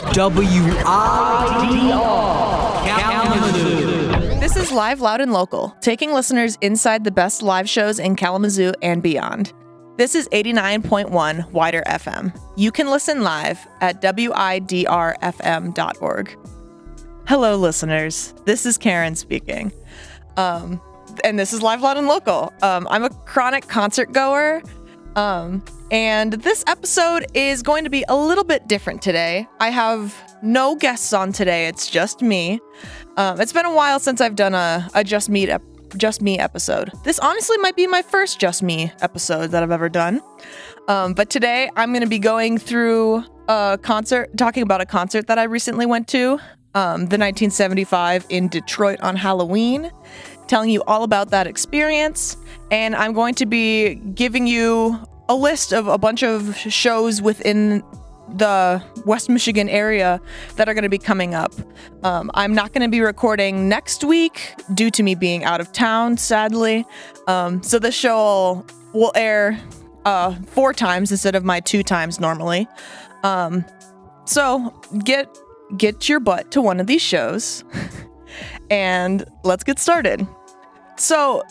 WIDR Kalamazoo. This is Live, Loud, and Local, taking listeners inside the best live shows in Kalamazoo and beyond. This is 89.1 WIDR FM. You can listen live at widrfm.org. Hello, listeners. This is Karen speaking. And this is Live, Loud, and Local. I'm a chronic concert goer. And this episode is going to be a little bit different today. I have no guests on today. It's just me. It's been a while since I've done a Just Me episode. This honestly might be my first Just Me episode that I've ever done. But today I'm going to be going through talking about a concert that I recently went to, the 1975 in Detroit on Halloween, telling you all about that experience. And I'm going to be giving you a list of a bunch of shows within the West Michigan area that are going to be coming up. I'm not going to be recording next week due to me being out of town, sadly. So this show will air 4 times instead of my 2 times normally. So get your butt to one of these shows and let's get started. So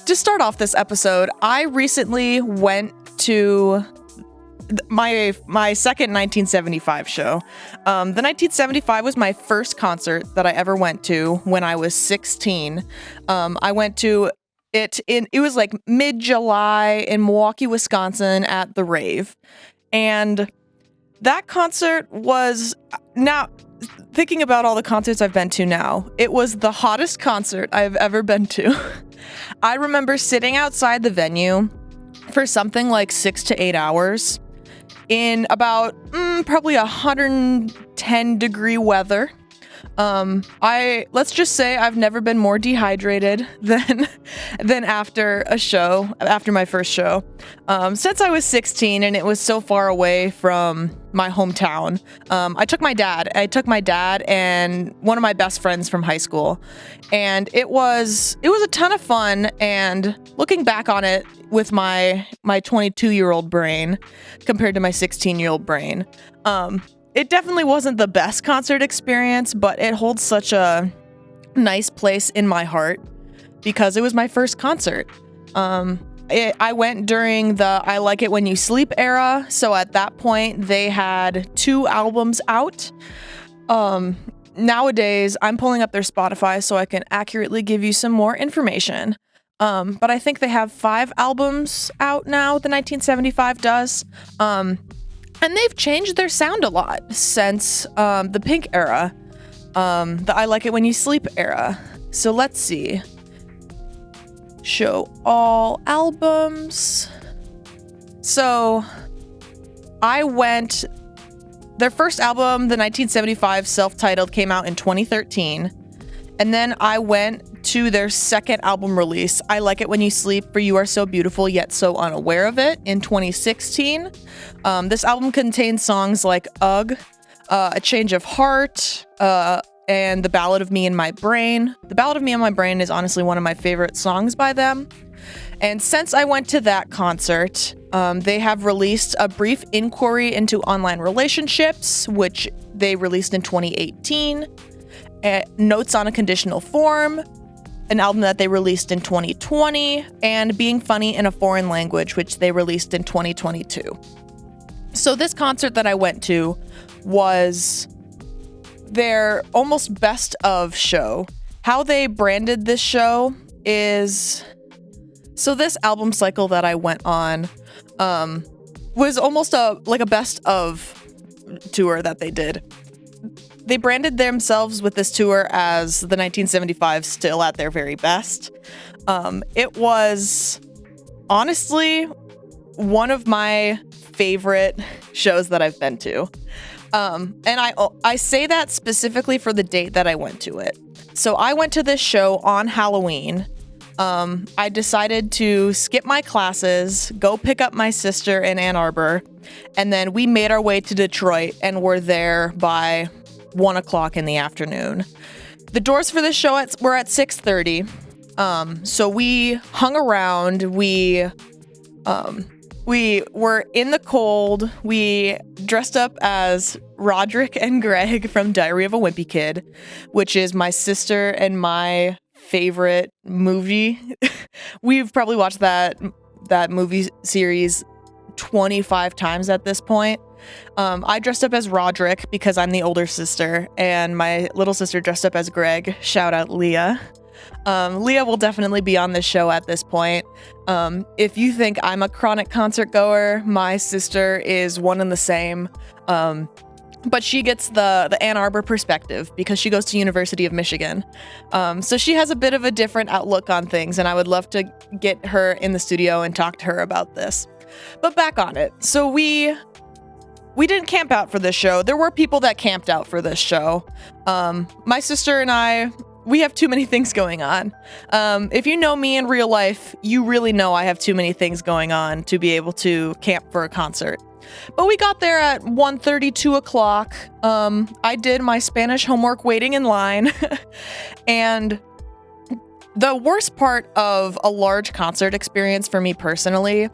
to start off this episode, I recently went to my second 1975 show. The 1975 was my first concert that I ever went to when I was 16. I went to it was like mid-July in Milwaukee, Wisconsin at the Rave. And that concert was, now thinking about all the concerts I've been to now, it was the hottest concert I've ever been to. I remember sitting outside the venue for something like 6 to 8 hours in about probably 110 degree weather. Let's just say I've never been more dehydrated than after my first show. Since I was 16 and it was so far away from my hometown. I took my dad and one of my best friends from high school. And it was a ton of fun, and looking back on it with my 22-year-old brain compared to my 16-year-old brain, it definitely wasn't the best concert experience, but it holds such a nice place in my heart because it was my first concert. I went during the I Like It When You Sleep era, so at that point they had 2 albums out. Nowadays, I'm pulling up their Spotify so I can accurately give you some more information. But I think they have 5 albums out now, the 1975 does. And they've changed their sound a lot since the Pink era, the I Like It When You Sleep era. So let's see. Show all albums. So their first album, the 1975 self-titled, came out in 2013. And then I went to their second album release, I Like It When You Sleep, For You Are So Beautiful Yet So Unaware of It, in 2016. This album contains songs like Ugh, A Change of Heart, and The Ballad of Me and My Brain. The Ballad of Me and My Brain is honestly one of my favorite songs by them. And since I went to that concert, they have released A Brief Inquiry into Online Relationships, which they released in 2018. Notes on a Conditional Form, an album that they released in 2020, and Being Funny in a Foreign Language, which they released in 2022. So this concert that I went to was their almost best of show. How they branded this show is... So this album cycle that I went on was almost a best of tour that they did. They branded themselves with this tour as the 1975 Still at Their Very Best. It was honestly one of my favorite shows that I've been to. And I say that specifically for the date that I went to it. So I went to this show on Halloween. I decided to skip my classes, go pick up my sister in Ann Arbor, and then we made our way to Detroit and were there by 1 o'clock in the afternoon. The doors for this show were at 6:30. So we hung around. We We were in the cold. We dressed up as Roderick and Greg from Diary of a Wimpy Kid, which is my sister and my favorite movie. We've probably watched that movie series 25 times at this point. I dressed up as Roderick because I'm the older sister, and my little sister dressed up as Greg. Shout out Leah. Leah will definitely be on this show at this point. If you think I'm a chronic concert goer, my sister is one and the same. But she gets the Ann Arbor perspective because she goes to University of Michigan. So she has a bit of a different outlook on things, and I would love to get her in the studio and talk to her about this. But back on it. So we didn't camp out for this show. There were people that camped out for this show. My sister and I, we have too many things going on. If you know me in real life, you really know I have too many things going on to be able to camp for a concert. But we got there at 1:30, 2 o'clock. I did my Spanish homework waiting in line. And the worst part of a large concert experience for me personally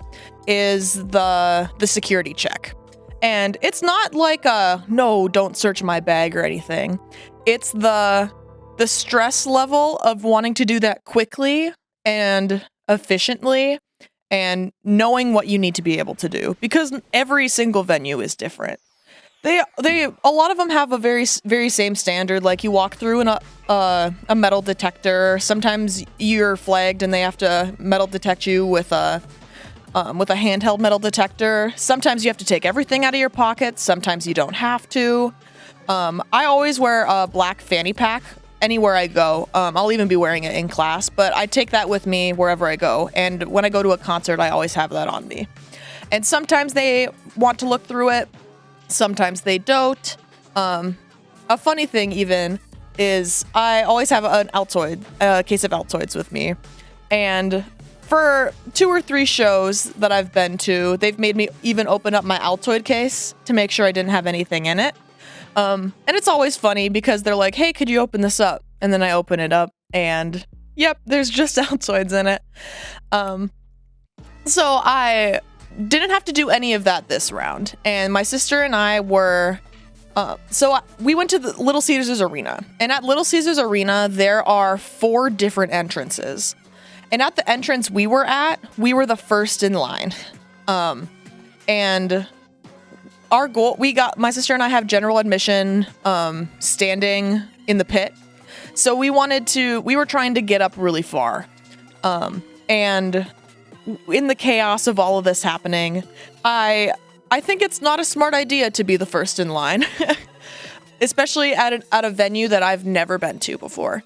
is the security check. And it's not like no, don't search my bag or anything. It's the stress level of wanting to do that quickly and efficiently and knowing what you need to be able to do, because every single venue is different. A lot of them have a very same standard. Like, you walk through a metal detector. Sometimes you're flagged and they have to metal detect you with a handheld metal detector. Sometimes you have to take everything out of your pockets. Sometimes you don't have to. I always wear a black fanny pack anywhere I go. I'll even be wearing it in class, but I take that with me wherever I go. And when I go to a concert, I always have that on me. And sometimes they want to look through it. Sometimes they don't. A funny thing even is I always have a case of Altoids with me. And for 2 or 3 shows that I've been to, they've made me even open up my Altoid case to make sure I didn't have anything in it. And it's always funny because they're like, hey, could you open this up? And then I open it up and yep, there's just Altoids in it. So I didn't have to do any of that this round. And my sister and I were, we went to the Little Caesars Arena. And at Little Caesars Arena, there are 4 different entrances. And at the entrance we were at, we were the first in line. And our goal, my sister and I have general admission, standing in the pit. So we were trying to get up really far. And in the chaos of all of this happening, I think it's not a smart idea to be the first in line, especially at a venue that I've never been to before.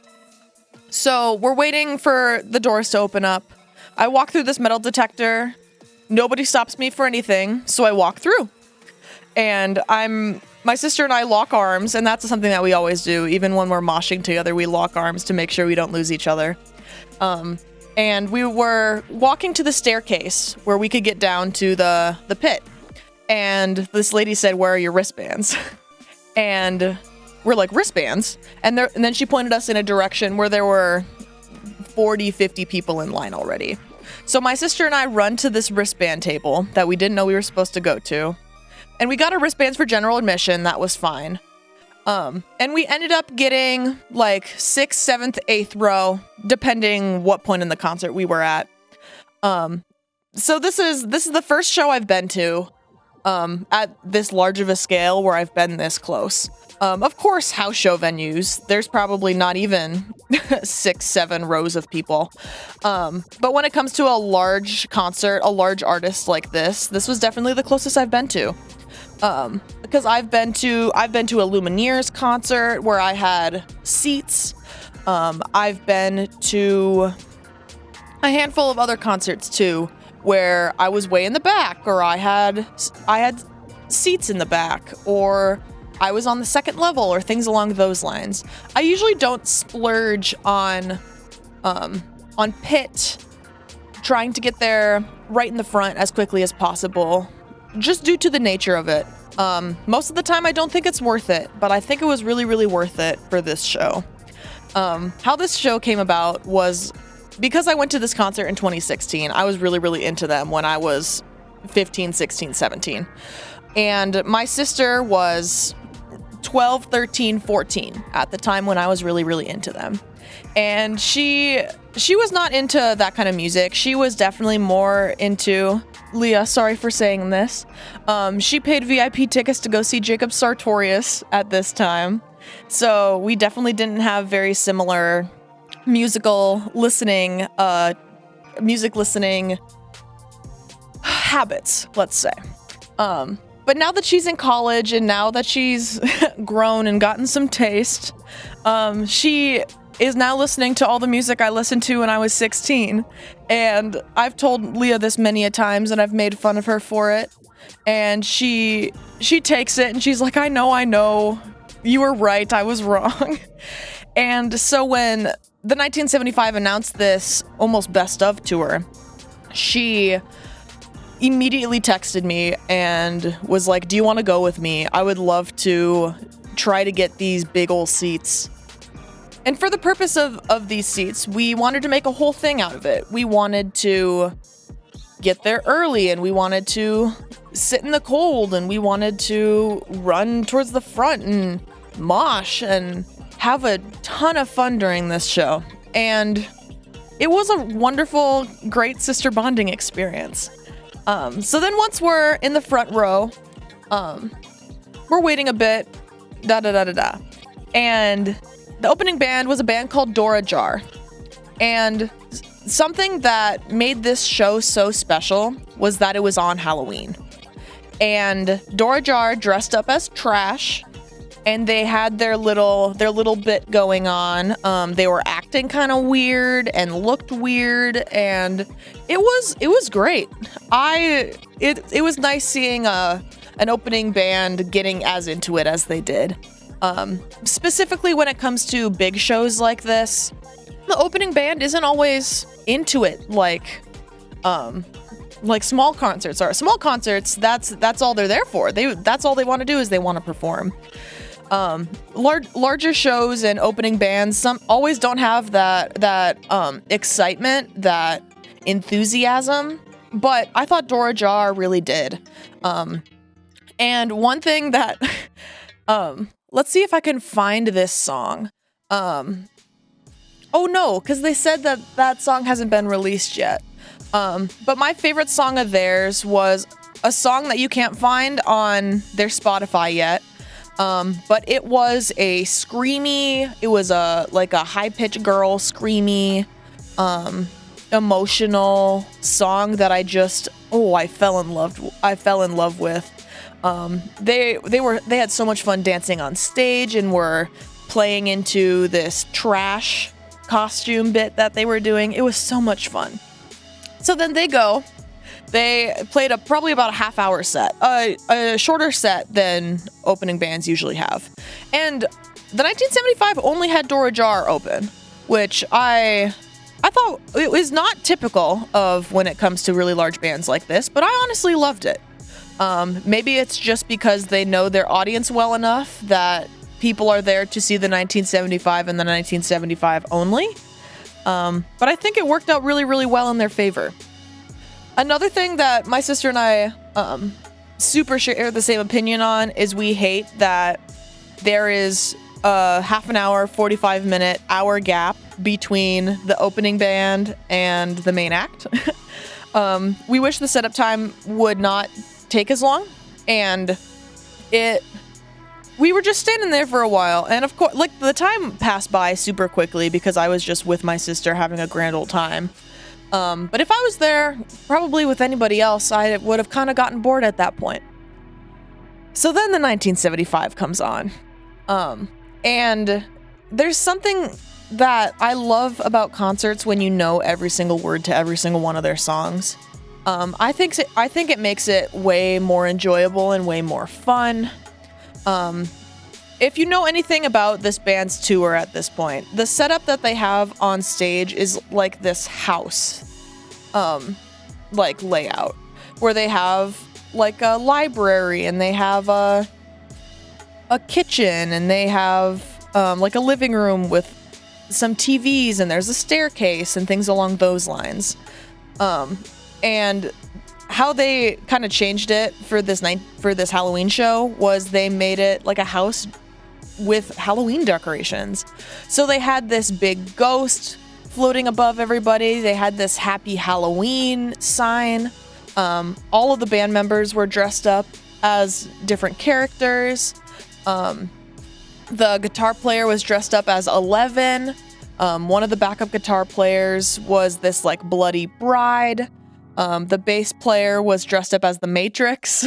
So we're waiting for the doors to open up. I walk through this metal detector. Nobody stops me for anything, so I walk through. And my sister and I lock arms, and that's something that we always do. Even when we're moshing together, we lock arms to make sure we don't lose each other. And we were walking to the staircase where we could get down to the pit. And this lady said, where are your wristbands? And we're like, wristbands? And then she pointed us in a direction where there were 40, 50 people in line already. So my sister and I run to this wristband table that we didn't know we were supposed to go to. And we got our wristbands for general admission. That was fine. And we ended up getting like 6th, 7th, 8th row, depending what point in the concert we were at. So this is the first show I've been to at this large of a scale where I've been this close. Of course, house show venues, there's probably not even 6, 7 rows of people. But when it comes to a large concert, a large artist like this was definitely the closest I've been to. Because I've been to a Lumineers concert where I had seats. I've been to a handful of other concerts too, where I was way in the back, or I had seats in the back, or I was on the second level, or things along those lines. I usually don't splurge on pit, trying to get there right in the front as quickly as possible, just due to the nature of it. Most of the time I don't think it's worth it, but I think it was really, really worth it for this show. How this show came about was because I went to this concert in 2016. I was really, really into them when I was 15, 16, 17. And my sister was 12, 13, 14 at the time when I was really, really into them. And she was not into that kind of music. She was definitely more into Leah, sorry for saying this. She paid VIP tickets to go see Jacob Sartorius at this time. So we definitely didn't have very similar music listening habits, let's say. But now that she's in college and now that she's grown and gotten some taste, she is now listening to all the music I listened to when I was 16. And I've told Leah this many a times and I've made fun of her for it. And she takes it and she's like, I know, you were right, I was wrong. And so when the 1975 announced this almost best of tour, she immediately texted me and was like, do you want to go with me? I would love to try to get these big ol' seats. And for the purpose of these seats, we wanted to make a whole thing out of it. We wanted to get there early and we wanted to sit in the cold and we wanted to run towards the front and mosh and have a ton of fun during this show. And it was a wonderful, great sister bonding experience. So then once we're in the front row, we're waiting a bit, and the opening band was a band called Dora Jar. And something that made this show so special was that it was on Halloween. And Dora Jar dressed up as trash, and they had their little bit going on. They were acting kind of weird and looked weird, and it was great. It was nice seeing an opening band getting as into it as they did. Specifically when it comes to big shows like this, the opening band isn't always into it like small concerts are. Small concerts, that's all they're there for. That's all they want to do is they want to perform. Larger shows and opening bands always don't have that excitement, that enthusiasm, but I thought Dora Jar really did. And one thing that let's see if I can find this song. Oh no, because they said that song hasn't been released yet. But my favorite song of theirs was a song that you can't find on their Spotify yet. But it was a screamy, it was a high-pitched girl screamy, emotional song that I fell in love with. They had so much fun dancing on stage and were playing into this trash costume bit that they were doing. It was so much fun. So then they played probably about a half-hour set, a shorter set than opening bands usually have. And the 1975 only had Dora Jar open, which I thought it was not typical of when it comes to really large bands like this, but I honestly loved it. Maybe it's just because they know their audience well enough that people are there to see the 1975 and the 1975 only. But I think it worked out really, really well in their favor. Another thing that my sister and I super share the same opinion on is we hate that there is a half an hour, 45-minute, hour gap between the opening band and the main act. We wish the setup time would not take as long, and we were just standing there for a while, and of course, the time passed by super quickly because I was just with my sister having a grand old time. But if I was there, probably with anybody else, I would have kind of gotten bored at that point. So then the 1975 comes on. And there's something that I love about concerts when you know every single word to every single one of their songs. I think it makes it way more enjoyable and way more fun. If you know anything about this band's tour at this point, the setup that they have on stage is like this house, layout, where they have like a library and they have a kitchen and they have like a living room with some TVs and there's a staircase and things along those lines. And how they kind of changed it for this Halloween show was they made it like a house with Halloween decorations. So they had this big ghost floating above everybody. They had this Happy Halloween sign. All of the band members were dressed up as different characters. The guitar player was dressed up as 11. One of the backup guitar players was this like bloody bride. The bass player was dressed up as the Matrix.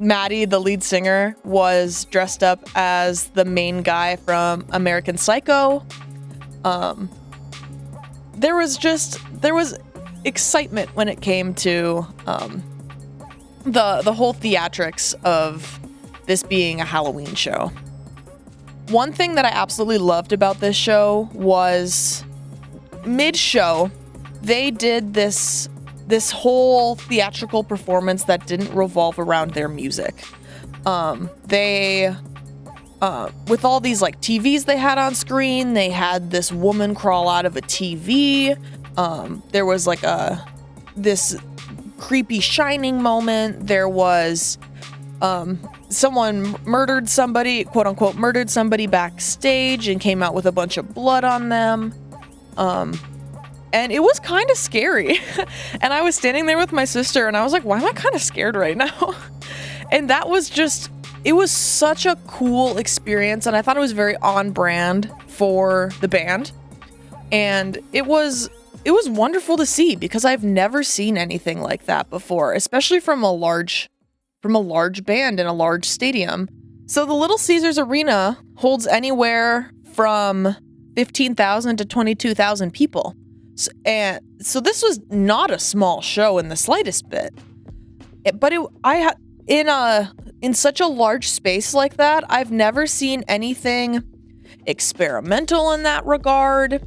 Maddie, the lead singer, was dressed up as the main guy from American Psycho. There was excitement when it came to the whole theatrics of this being a Halloween show. One thing that I absolutely loved about this show was mid-show, they did this whole theatrical performance that didn't revolve around their music. They with all these like TVs they had on screen, they had this woman crawl out of a TV. There was like this creepy Shining moment. There was someone murdered somebody, quote unquote, murdered somebody backstage and came out with a bunch of blood on them. And it was kind of scary. And I was standing there with my sister and I was like, why am I kind of scared right now? And that was just, it was such a cool experience. And I thought it was very on brand for the band. And it was wonderful to see because I've never seen anything like that before, especially from a large band in a large stadium. So the Little Caesars Arena holds anywhere from 15,000 to 22,000 people. So this was not a small show in the slightest bit. But in such a large space like that, I've never seen anything experimental in that regard.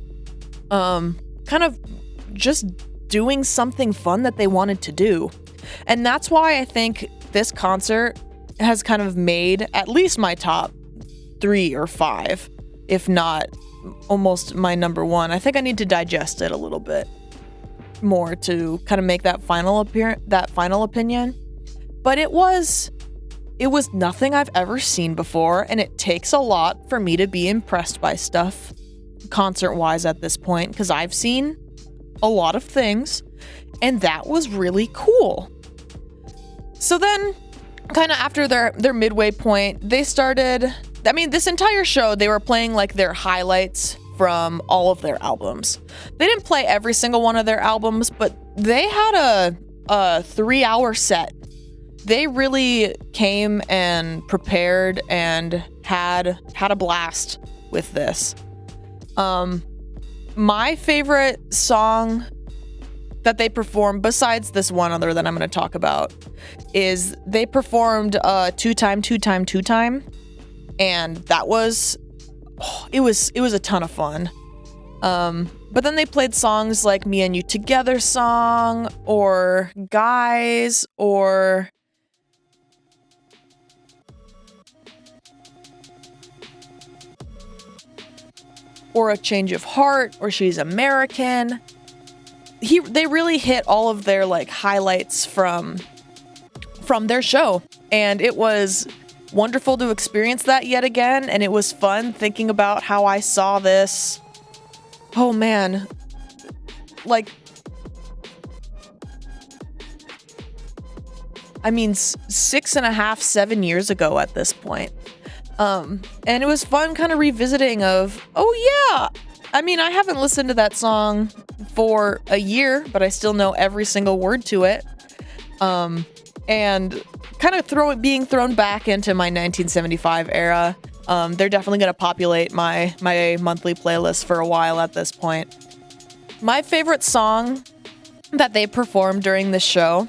Kind of just doing something fun that they wanted to do. And that's why I think this concert has kind of made at least my top 3 or 5, if not almost my number 1. I think I need to digest it a little bit more to kind of make that final opinion. But it was nothing I've ever seen before, and it takes a lot for me to be impressed by stuff concert-wise at this point, because I've seen a lot of things, and that was really cool. So then, kind of after their midway point, they started, this entire show, they were playing like their highlights from all of their albums. They didn't play every single one of their albums, but they had a 3-hour set. They really came and prepared and had a blast with this. My favorite song that they performed, besides this one other that I'm going to talk about, is they performed Two Time, and that was it was a ton of fun. But then they played songs like Me and You Together song, or Guys, or A Change of Heart, or She's American. They really hit all of their like highlights from their show, and it was wonderful to experience that yet again. And it was fun thinking about how I saw this. Oh man, like, 6.5, 7 years ago at this point. And it was fun kind of revisiting of, oh yeah, I haven't listened to that song for a year, but I still know every single word to it. And kind of being thrown back into my 1975 era. They're definitely going to populate my monthly playlist for a while at this point. My favorite song that they performed during this show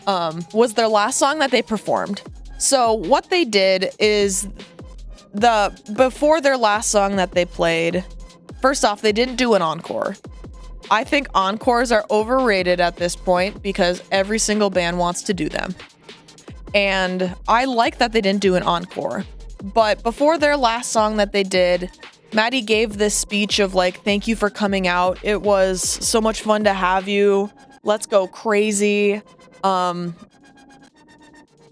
was their last song that they performed. So what they did is before their last song that they played, first off, they didn't do an encore. I think encores are overrated at this point because every single band wants to do them. And I like that they didn't do an encore. But before their last song that they did, Maddie gave this speech of like, thank you for coming out. It was so much fun to have you. let's go crazy.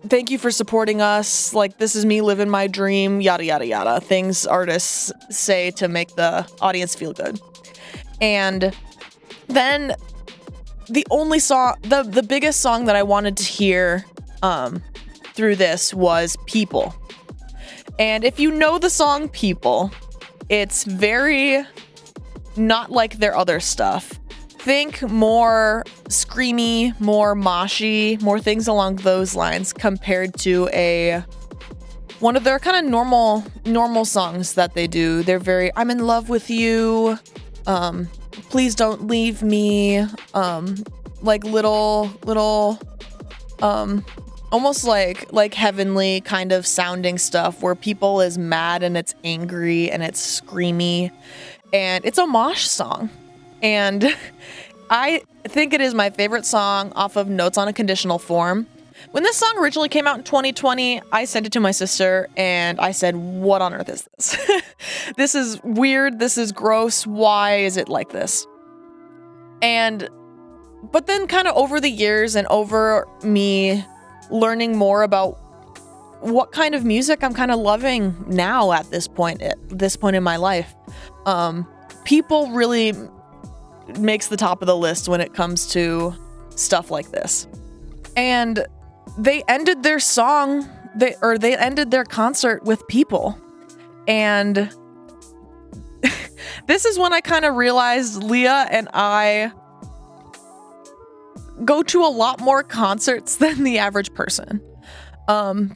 Thank you for supporting us. Like, this is me living my dream, yada, yada, yada. Things artists say to make the audience feel good. And then the only song, the biggest song that I wanted to hear through this was People. And if you know the song People, it's very not like their other stuff. Think more screamy, more moshy, more things along those lines compared to one of their kind of normal songs that they do. They're very, I'm in love with you, please don't leave me, like little almost like heavenly kind of sounding stuff where People is mad and it's angry and it's screamy and it's a mosh song. And I think it is my favorite song off of Notes on a Conditional Form. When this song originally came out in 2020, I sent it to my sister and I said, what on earth is this? This is weird. This is gross. Why is it like this? But then kind of over the years and over me learning more about what kind of music I'm kind of loving now at this point in my life, People really makes the top of the list when it comes to stuff like this. And they ended their song, they ended their concert with People. And this is when I kind of realized Leah and I go to a lot more concerts than the average person.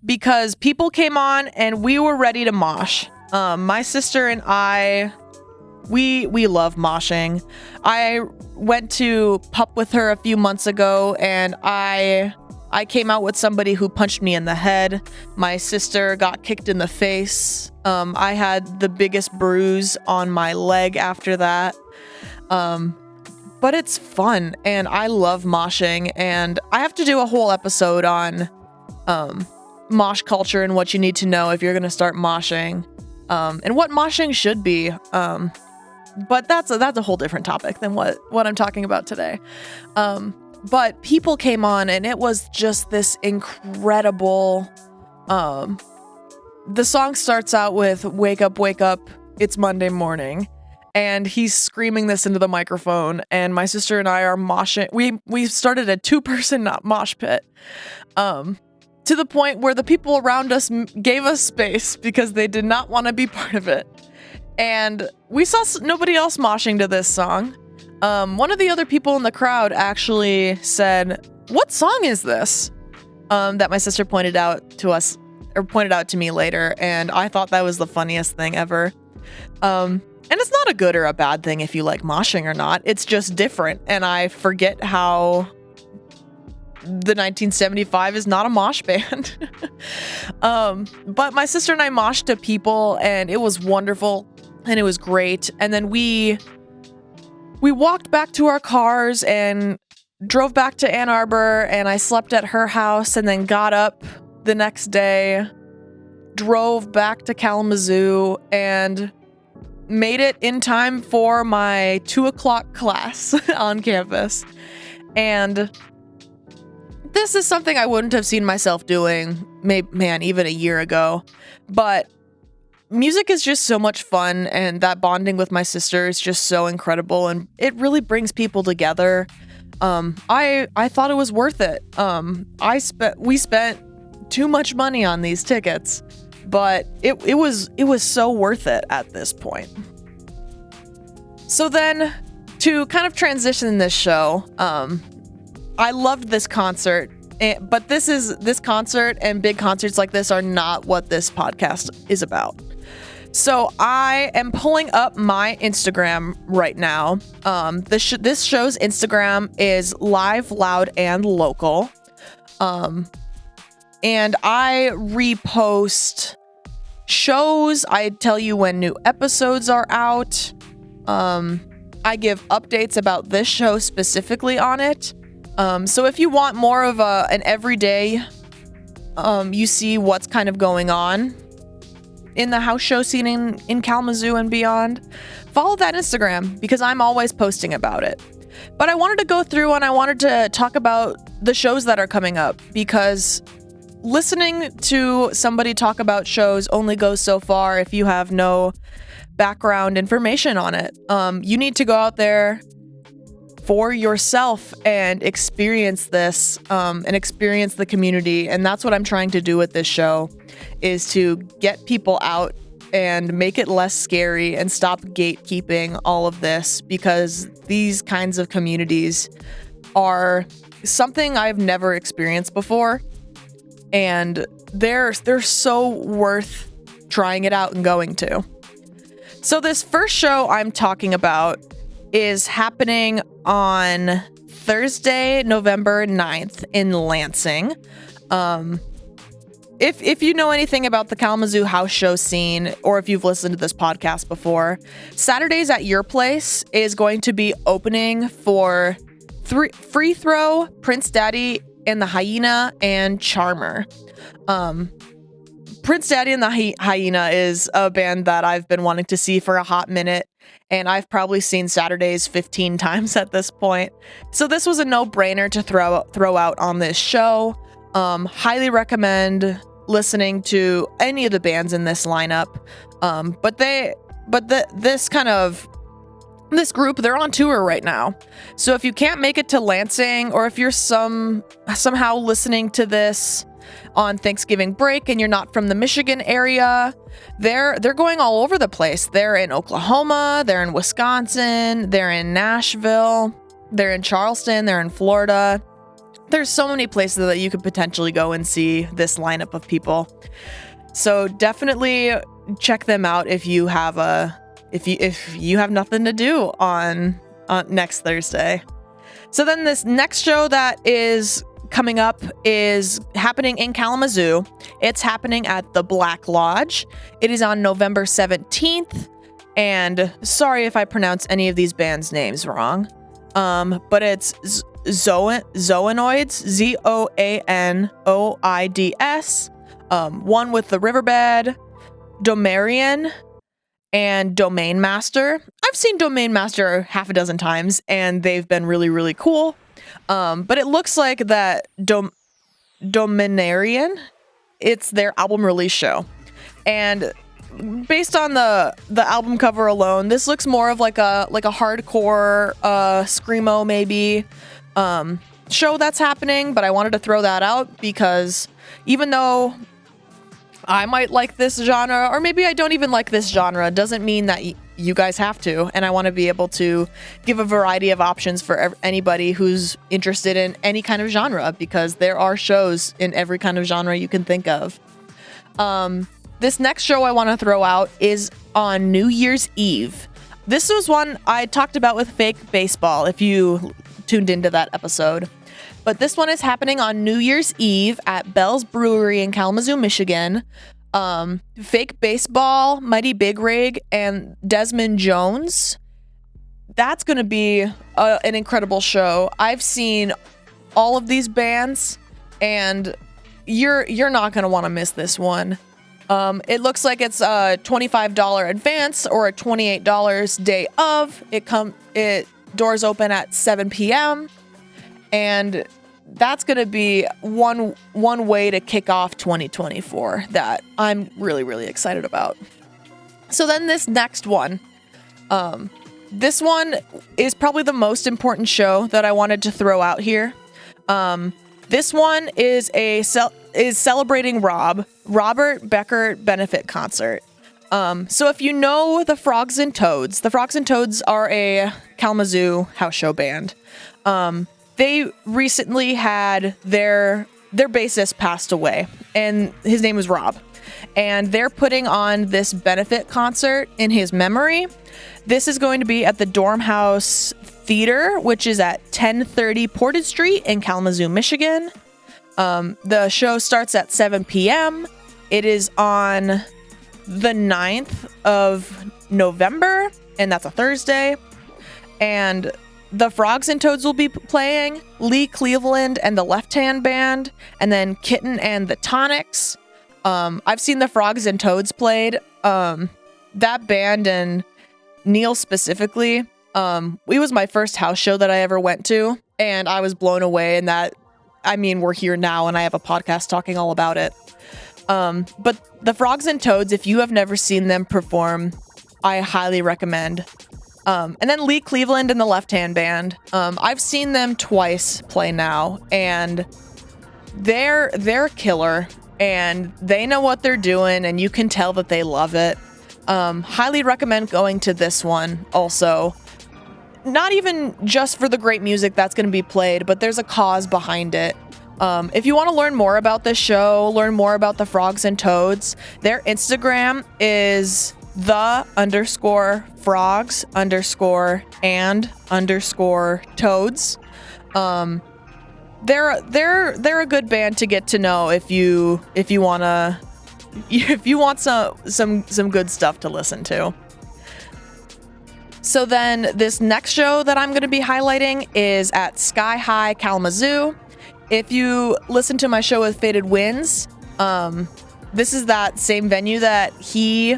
Because People came on and we were ready to mosh. My sister and I, we love moshing. I went to Pup with her a few months ago and I came out with somebody who punched me in the head. My sister got kicked in the face. I had the biggest bruise on my leg after that. But it's fun and I love moshing, and I have to do a whole episode on mosh culture and what you need to know if you're going to start moshing, and what moshing should be. But that's a whole different topic than what I'm talking about today. But People came on and it was just this incredible, the song starts out with wake up, it's Monday morning. And he's screaming this into the microphone, and my sister and I are moshing. We started a 2-person mosh pit, to the point where the people around us gave us space because they did not want to be part of it. And we saw nobody else moshing to this song. One of the other people in the crowd actually said, "What song is this?" That my sister pointed out to me later, and I thought that was the funniest thing ever. And it's not a good or a bad thing if you like moshing or not. It's just different. And I forget how the 1975 is not a mosh band. But my sister and I moshed to People, and it was wonderful and it was great. And then we walked back to our cars and drove back to Ann Arbor, and I slept at her house and then got up the next day, drove back to Kalamazoo, and made it in time for my 2:00 class on campus. And this is something I wouldn't have seen myself doing, even a year ago. But music is just so much fun, and that bonding with my sister is just so incredible, and it really brings people together. I thought it was worth it. We spent too much money on these tickets, but it was so worth it at this point. So then, to kind of transition this show, I loved this concert, but this concert and big concerts like this are not what this podcast is about. So I am pulling up my Instagram right now. This show's Instagram is Live, Loud, and Local. And I repost shows. I tell you when new episodes are out. I give updates about this show specifically on it. So if you want more of an everyday, you see what's kind of going on in the house show scene in Kalamazoo and beyond, follow that Instagram because I'm always posting about it. But I wanted to go through and I wanted to talk about the shows that are coming up, because listening to somebody talk about shows only goes so far if you have no background information on it. You need to go out there for yourself and experience this, and experience the community. And that's what I'm trying to do with this show, is to get people out and make it less scary and stop gatekeeping all of this, because these kinds of communities are something I've never experienced before, and they're so worth trying it out and going to. So this first show I'm talking about is happening on Thursday, November 9th in Lansing. If you know anything about the Kalamazoo house show scene, or if you've listened to this podcast before, Saturdays at Your Place is going to be opening for Free Throw, Prince Daddy and the Hyena, and Charmer. Prince Daddy and the Hyena is a band that I've been wanting to see for a hot minute, and I've probably seen Saturdays 15 times at this point. So this was a no-brainer to throw out on this show. Highly recommend listening to any of the bands in this lineup. This group, they're on tour right now. So if you can't make it to Lansing, or if you're somehow listening to this on Thanksgiving break and you're not from the Michigan area, they're going all over the place. They're in Oklahoma, they're in Wisconsin, they're in Nashville, they're in Charleston, they're in Florida. There's so many places that you could potentially go and see this lineup of people. So definitely check them out if you have nothing to do on next Thursday. So then this next show that is coming up is happening in Kalamazoo. It's happening at the Black Lodge. It is on November 17th. And sorry if I pronounce any of these bands' names wrong. But it's Zoanoids, Zoanoids, One with the Riverbed, Domarian, and Domain Master. I've seen Domain Master half a dozen times, and they've been really, really cool. But it looks like that Dominarian, it's their album release show. And based on the album cover alone, this looks more of like a hardcore screamo maybe show that's happening. But I wanted to throw that out because even though I might like this genre, or maybe I don't even like this genre, doesn't mean that you guys have to. And I want to be able to give a variety of options for anybody who's interested in any kind of genre, because there are shows in every kind of genre you can think of. This next show I want to throw out is on New Year's Eve. This was one I talked about with Fake Baseball, if you tuned into that episode. But this one is happening on New Year's Eve at Bell's Brewery in Kalamazoo, Michigan. Fake Baseball, Mighty Big Rig, and Desmond Jones. That's going to be an incredible show. I've seen all of these bands, and you're not going to want to miss this one. It looks like it's a $25 advance or a $28 day of. It doors open at 7 p.m. and that's going to be one way to kick off 2024 that I'm really, really excited about. So then this next one, this one is probably the most important show that I wanted to throw out here. This one is celebrating Robert Becker benefit concert. So if you know the Frogs and Toads are a Kalamazoo house show band. They recently had their bassist passed away, and his name was Rob. And they're putting on this benefit concert in his memory. This is going to be at the Dormhouse Theater, which is at 1030 Portage Street in Kalamazoo, Michigan. The show starts at 7 p.m. It is on the 9th of November, and that's a Thursday. And the Frogs and Toads will be playing, Lee Cleveland and the Left Hand Band, and then Kitten and the Tonics. I've seen the Frogs and Toads played. That band and Neil specifically, It was my first house show that I ever went to, and I was blown away. And we're here now, and I have a podcast talking all about it. But the Frogs and Toads, if you have never seen them perform, I highly recommend. And then Lee Cleveland and the Left Hand Band. I've seen them twice play now, and they're killer, and they know what they're doing, and you can tell that they love it. Highly recommend going to this one also. Not even just for the great music that's going to be played, but there's a cause behind it. If you want to learn more about this show, learn more about the Frogs and Toads, their Instagram is _frogs_and_toads. They're a good band to get to know if you want some good stuff to listen to. So then this next show that I'm going to be highlighting is at Sky High Kalamazoo. If you listen to my show with Faded Winds, this is that same venue that he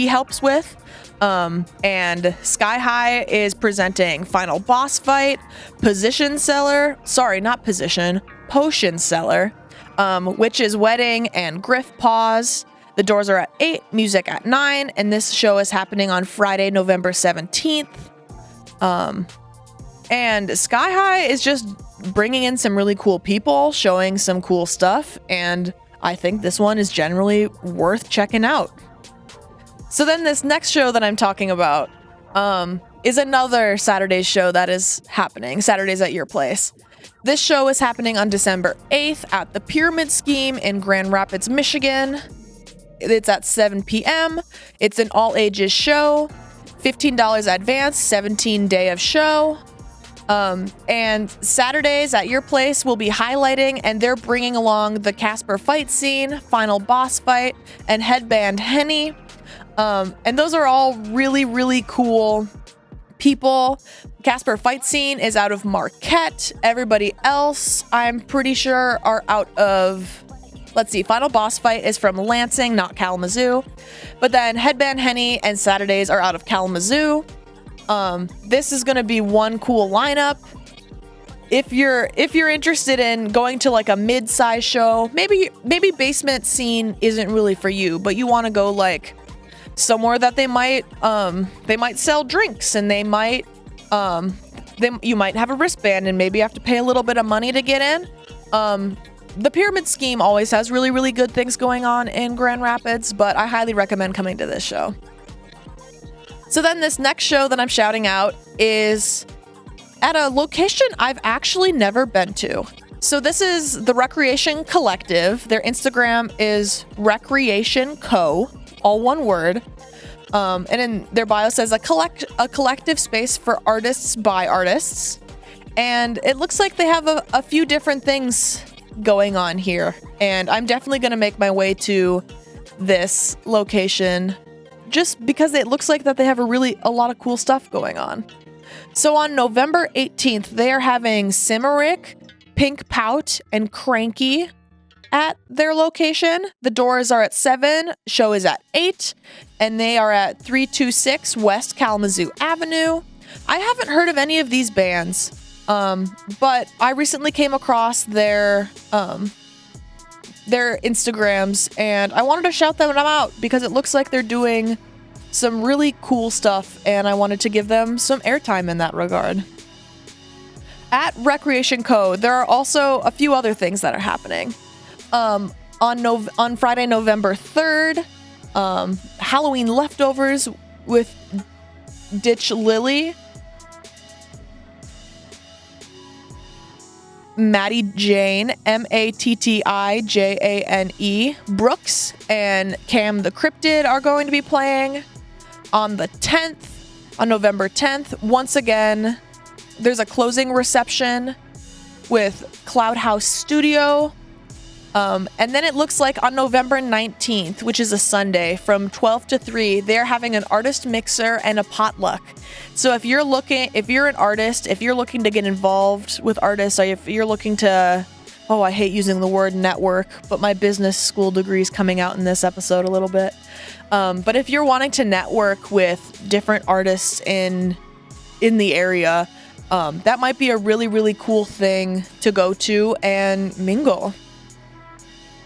helps with. And Sky High is presenting Final Boss Fight, Potion Seller, Witch's Wedding, and Griff Paws. The doors are at 8, music at 9, and this show is happening on Friday, November 17th. And Sky High is just bringing in some really cool people, showing some cool stuff, and I think this one is generally worth checking out. So then this next show that I'm talking about is another Saturdays show that is happening, Saturdays at Your Place. This show is happening on December 8th at the Pyramid Scheme in Grand Rapids, Michigan. It's at 7 p.m. It's an all-ages show, $15 advance, 17 day of show. And Saturdays at Your Place will be highlighting, and they're bringing along the Casper Fight Scene, Final Boss Fight, and Headband Henny. And those are all really, really cool people. Casper Fight Scene is out of Marquette. Everybody else, I'm pretty sure, are out of... Let's see, Final Boss Fight is from Lansing, not Kalamazoo. But then Headband Henny and Saturdays are out of Kalamazoo. This is going to be one cool lineup. If you're interested in going to like a mid-size show, maybe basement scene isn't really for you, but you want to go like somewhere that they might sell drinks, and you might have a wristband and maybe have to pay a little bit of money to get in. The Pyramid Scheme always has really, really good things going on in Grand Rapids, but I highly recommend coming to this show. So then this next show that I'm shouting out is at a location I've actually never been to. So this is the Recreation Collective. Their Instagram is Recreation Co, all one word. And in their bio says a collective space for artists by artists. And it looks like they have a few different things going on here, and I'm definitely going to make my way to this location just because it looks like that they have a lot of cool stuff going on. So on November 18th, they are having Cymeric, Pink Pout, and Cranky at their location. The doors are at 7, show is at 8, and they are at 326 West Kalamazoo Avenue. I haven't heard of any of these bands. But I recently came across their Instagrams, and I wanted to shout them out because it looks like they're doing some really cool stuff, and I wanted to give them some airtime in that regard. At Recreation Co, there are also a few other things that are happening. On Friday, November 3rd, Halloween Leftovers with Ditch Lily, Maddie Jane, MattiJane, Brooks, and Cam the Cryptid are going to be playing on the 10th, on November 10th. Once again, there's a closing reception with Cloud House Studio. And then it looks like on November 19th, which is a Sunday, from 12 to 3, they're having an artist mixer and a potluck. So if you're an artist, if you're looking to get involved with artists, or if you're looking to, I hate using the word network, but my business school degree is coming out in this episode a little bit. But if you're wanting to network with different artists in in the area, that might be a really, really cool thing to go to and mingle.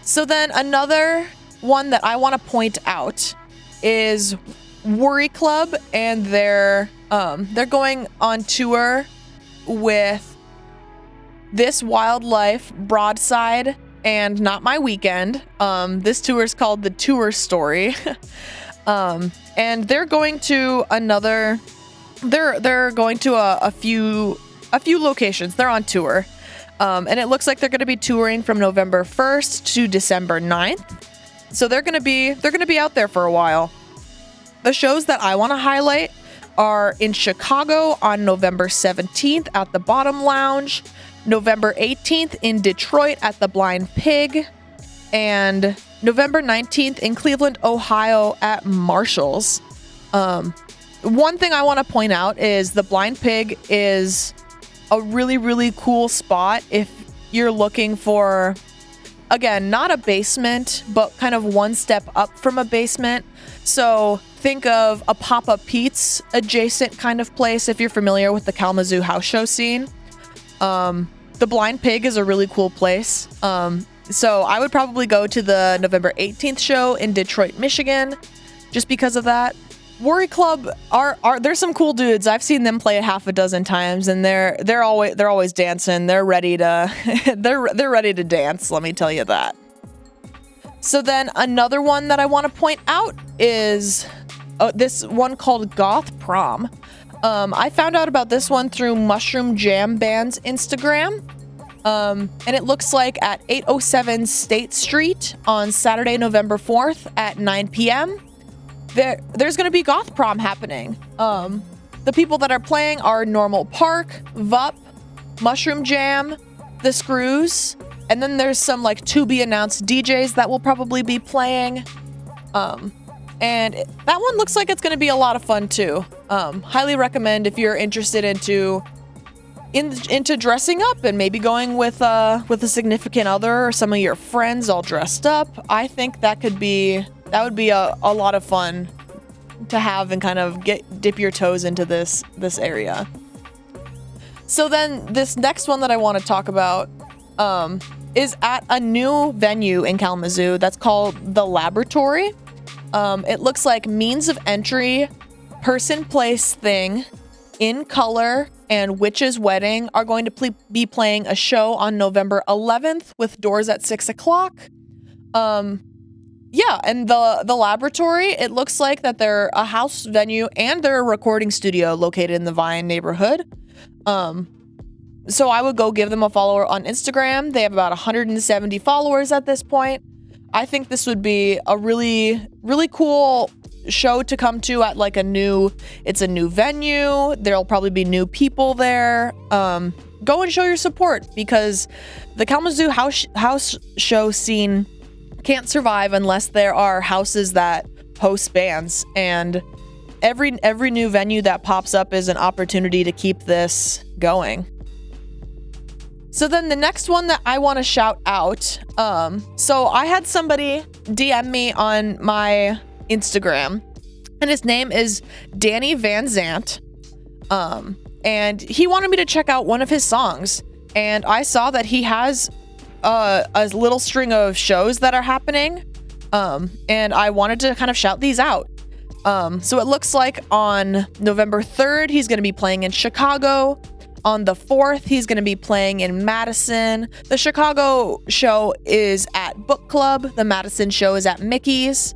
So then another one that I want to point out is Worry Club, and they're going on tour with This Wildlife, Broadside, and Not My Weekend. This tour is called The Tour Story. And they're going to they're going to a few locations. They're on tour. And it looks like they're going to be touring from November 1st to December 9th. So they're going to be out there for a while. The shows that I want to highlight are in Chicago on November 17th at the Bottom Lounge, November 18th in Detroit at the Blind Pig, and November 19th in Cleveland, Ohio at Marshall's. One thing I want to point out is the Blind Pig is a really, really cool spot if you're looking for, again, not a basement, but kind of one step up from a basement. So think of a Papa Pete's adjacent kind of place if you're familiar with the Kalamazoo house show scene. The Blind Pig is a really cool place. So I would probably go to the November 18th show in Detroit, Michigan, just because of that. Worry Club there's some cool dudes. I've seen them play a half a dozen times, and they're always dancing. They're ready to they're ready to dance. Let me tell you that. So then another one that I want to point out is this one called Goth Prom. I found out about this one through Mushroom Jam Band's Instagram. And it looks like at 807 State Street on Saturday, November 4th at 9 p.m. There's going to be Goth Prom happening. The people that are playing are Normal Park, VUP, Mushroom Jam, The Screws, and then there's some like to be announced DJs that will probably be playing. And that one looks like it's going to be a lot of fun too. Highly recommend if you're interested into dressing up and maybe going with a significant other or some of your friends all dressed up. I think that would be a lot of fun to have and kind of dip your toes into this area. So then this next one that I want to talk about is at a new venue in Kalamazoo that's called The Laboratory. It looks like Means of Entry, Person, Place, Thing, In Color, and Witch's Wedding are going to be playing a show on November 11th with doors at 6 o'clock. Yeah, and the Laboratory, it looks like that they're a house venue and they're a recording studio located in the Vine neighborhood. So I would go give them a follow on Instagram. They have about 170 followers at this point. I think this would be a really, really cool show to come to at like it's a new venue. There'll probably be new people there. Go and show your support because the Kalamazoo house show scene can't survive unless there are houses that host bands, and every new venue that pops up is an opportunity to keep this going. So then the next one that I want to shout out, so I had somebody DM me on my Instagram, and his name is Danny Van Zant, and he wanted me to check out one of his songs, and I saw that he has a little string of shows that are happening, and I wanted to kind of shout these out. So it looks like on November 3rd, he's going to be playing in Chicago. On the 4th, he's going to be playing in Madison. The Chicago show is at Book Club. The Madison show is at Mickey's.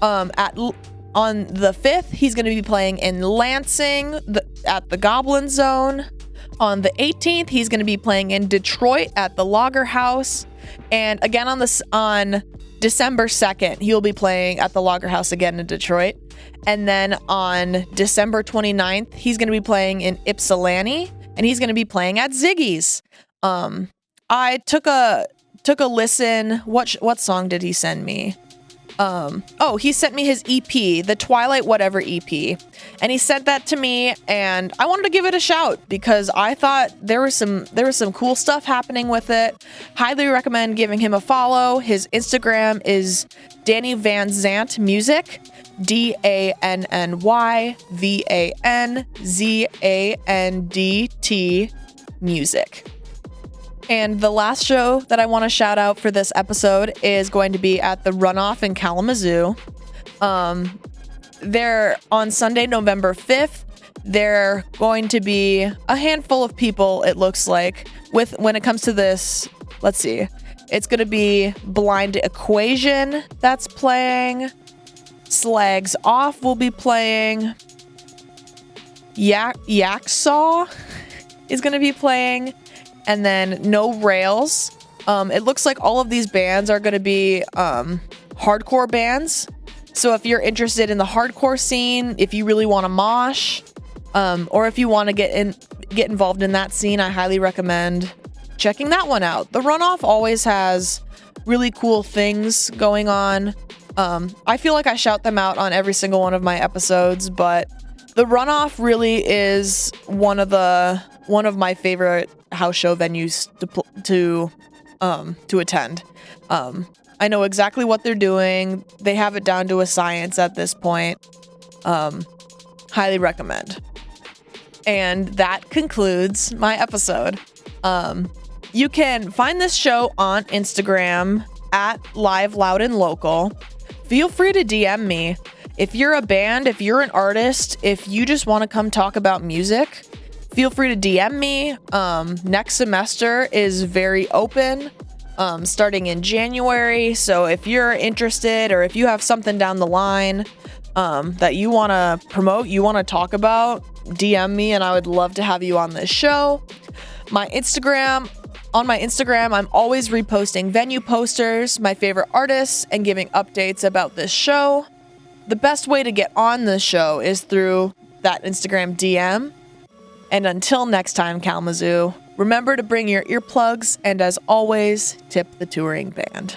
On the 5th, he's going to be playing in Lansing at the Goblin Zone. On the 18th, he's going to be playing in Detroit at the Lager House. And again on December 2nd, he'll be playing at the Lager House again in Detroit. And then on December 29th, he's going to be playing in Ypsilanti, and he's going to be playing at Ziggy's. I took a listen. What song did he send me? Oh, he sent me his EP, the Twilight Whatever EP. And he sent that to me, and I wanted to give it a shout because I thought there was some cool stuff happening with it. Highly recommend giving him a follow. His Instagram is Danny Van Zant Music, DannyVanZandt Music. And the last show that I want to shout out for this episode is going to be at the Runoff in Kalamazoo. They're on Sunday, November 5th. They're going to be a handful of people, it looks like. When it comes to this, let's see. It's going to be Blind Equation that's playing. Slags Off will be playing. Yaksaw is going to be playing. And then No Rails. It looks like all of these bands are going to be hardcore bands. So if you're interested in the hardcore scene, if you really want to mosh, or if you want to get involved in that scene, I highly recommend checking that one out. The Runoff always has really cool things going on. I feel like I shout them out on every single one of my episodes, but the Runoff really is one of my favorite house show venues to attend. I know exactly what they're doing. They have it down to a science at this point. Highly recommend. And that concludes my episode. You can find this show on Instagram at Live Loud and Local. Feel free to DM me. If you're a band, if you're an artist, if you just want to come talk about music, feel free to DM me. Next semester is very open, starting in January. So if you're interested or if you have something down the line that you want to promote, you want to talk about, DM me and I would love to have you on this show. On my Instagram, I'm always reposting venue posters, my favorite artists, and giving updates about this show. The best way to get on this show is through that Instagram DM. And until next time, Kalamazoo, remember to bring your earplugs and as always, tip the touring band.